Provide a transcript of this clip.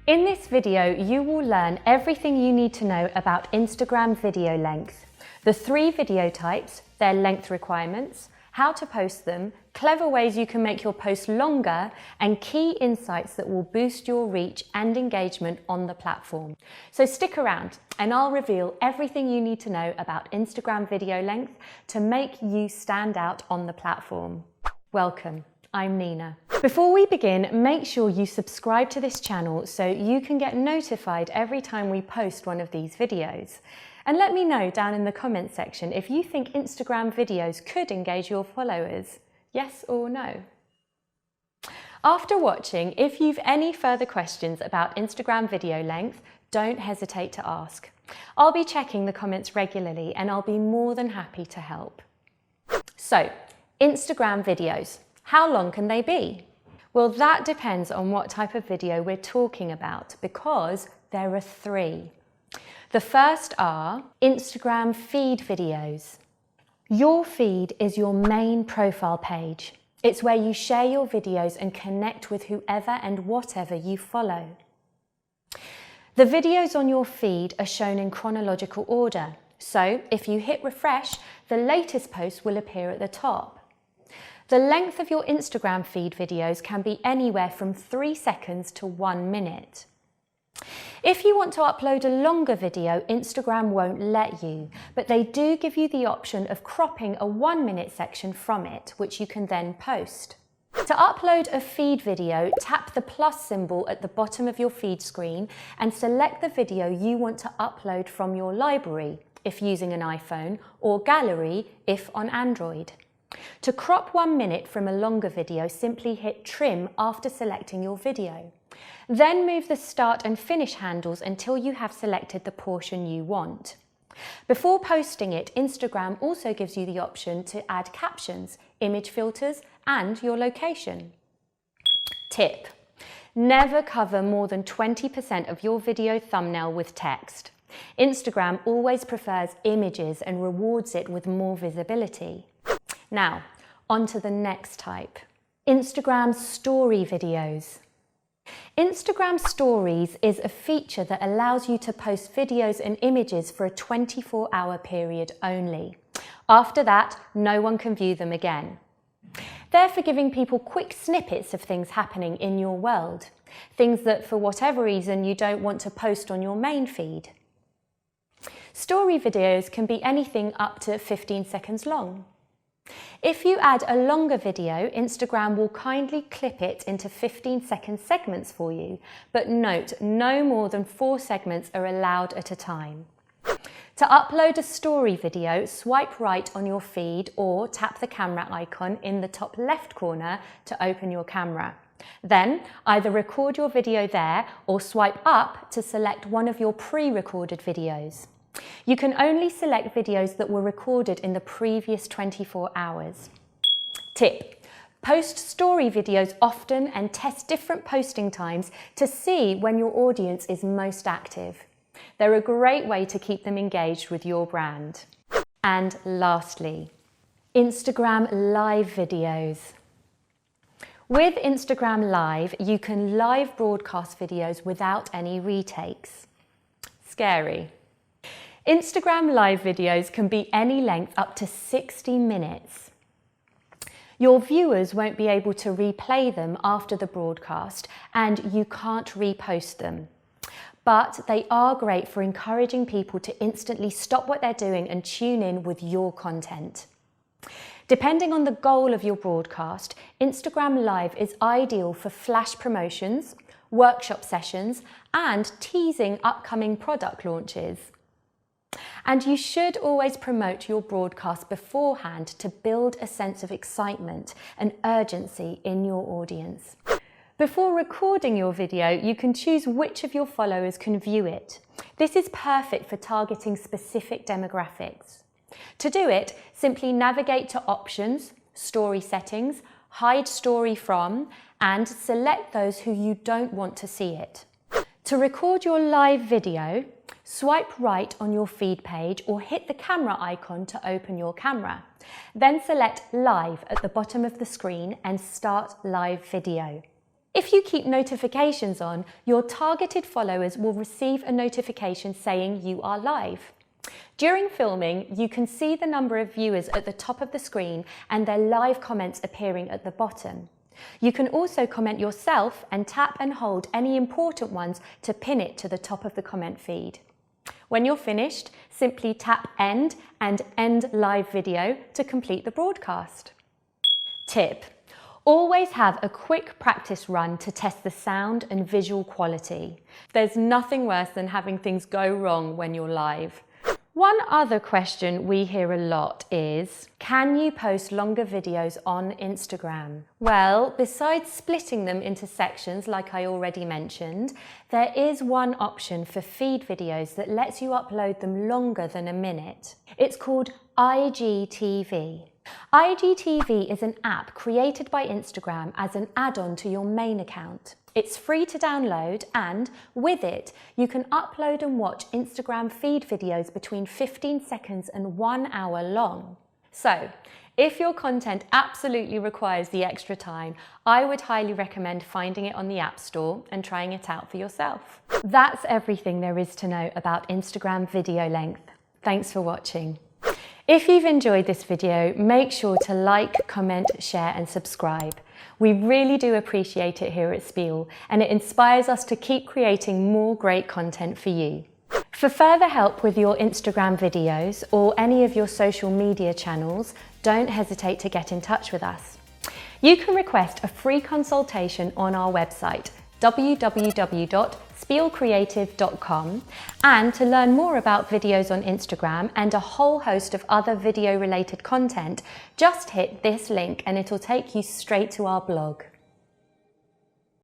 In this video, you will learn everything you need to know about Instagram video length, the 3 video types, their length requirements, how to post them, clever ways you can make your post longer, and key insights that will boost your reach and engagement on the platform. So stick around and I'll reveal everything you need to know about Instagram video length to make you stand out on the platform. Welcome, I'm Nina. Before we begin, make sure you subscribe to this channel so you can get notified every time we post one of these videos. And let me know down in the comments section if you think Instagram videos could engage your followers, yes or no. After watching, if you've any further questions about Instagram video length, don't hesitate to ask. I'll be checking the comments regularly and I'll be more than happy to help. So, Instagram videos, how long can they be? Well, that depends on what type of video we're talking about because there are 3. The first are Instagram feed videos. Your feed is your main profile page. It's where you share your videos and connect with whoever and whatever you follow. The videos on your feed are shown in chronological order. So if you hit refresh, the latest post will appear at the top. The length of your Instagram feed videos can be anywhere from 3 seconds to 1 minute. If you want to upload a longer video, Instagram won't let you, but they do give you the option of cropping a 1-minute section from it, which you can then post. To upload a feed video, tap the plus symbol at the bottom of your feed screen and select the video you want to upload from your library, if using an iPhone, or gallery, if on Android. To crop 1 minute from a longer video, simply hit trim after selecting your video. Then move the start and finish handles until you have selected the portion you want. Before posting it, Instagram also gives you the option to add captions, image filters, and your location. Tip: never cover more than 20% of your video thumbnail with text. Instagram always prefers images and rewards it with more visibility. Now, on to the next type. Instagram story videos. Instagram Stories is a feature that allows you to post videos and images for a 24-hour period only. After that, no one can view them again. They're for giving people quick snippets of things happening in your world, things that for whatever reason you don't want to post on your main feed. Story videos can be anything up to 15 seconds long. If you add a longer video, Instagram will kindly clip it into 15-second segments for you, but note no more than 4 segments are allowed at a time. To upload a story video, swipe right on your feed or tap the camera icon in the top left corner to open your camera. Then either record your video there or swipe up to select one of your pre-recorded videos. You can only select videos that were recorded in the previous 24 hours. Tip: post story videos often and test different posting times to see when your audience is most active. They're a great way to keep them engaged with your brand. And lastly, Instagram live videos. With Instagram Live, you can live broadcast videos without any retakes. Scary. Instagram live videos can be any length up to 60 minutes. Your viewers won't be able to replay them after the broadcast and you can't repost them. But they are great for encouraging people to instantly stop what they're doing and tune in with your content. Depending on the goal of your broadcast, Instagram Live is ideal for flash promotions, workshop sessions, and teasing upcoming product launches. And you should always promote your broadcast beforehand to build a sense of excitement and urgency in your audience. Before recording your video, you can choose which of your followers can view it. This is perfect for targeting specific demographics. To do it, simply navigate to Options, Story Settings, Hide Story From, and select those who you don't want to see it. To record your live video, swipe right on your feed page or hit the camera icon to open your camera. Then select Live at the bottom of the screen and start live video. If you keep notifications on, your targeted followers will receive a notification saying you are live. During filming, you can see the number of viewers at the top of the screen and their live comments appearing at the bottom. You can also comment yourself and tap and hold any important ones to pin it to the top of the comment feed. When you're finished, simply tap End and End Live Video to complete the broadcast. Tip: always have a quick practice run to test the sound and visual quality. There's nothing worse than having things go wrong when you're live. One other question we hear a lot is, can you post longer videos on Instagram? Well, besides splitting them into sections like I already mentioned, there is one option for feed videos that lets you upload them longer than a minute. It's called IGTV. IGTV is an app created by Instagram as an add-on to your main account. It's free to download and, with it, you can upload and watch Instagram feed videos between 15 seconds and 1 hour long. So, if your content absolutely requires the extra time, I would highly recommend finding it on the App Store and trying it out for yourself. That's everything there is to know about Instagram video length. Thanks for watching. If you've enjoyed this video, make sure to like, comment, share and subscribe. We really do appreciate it here at Spiel, and it inspires us to keep creating more great content for you. For further help with your Instagram videos or any of your social media channels, don't hesitate to get in touch with us. You can request a free consultation on our website, www.spielcreative.com, and to learn more about videos on Instagram and a whole host of other video related content, just hit this link and it'll take you straight to our blog.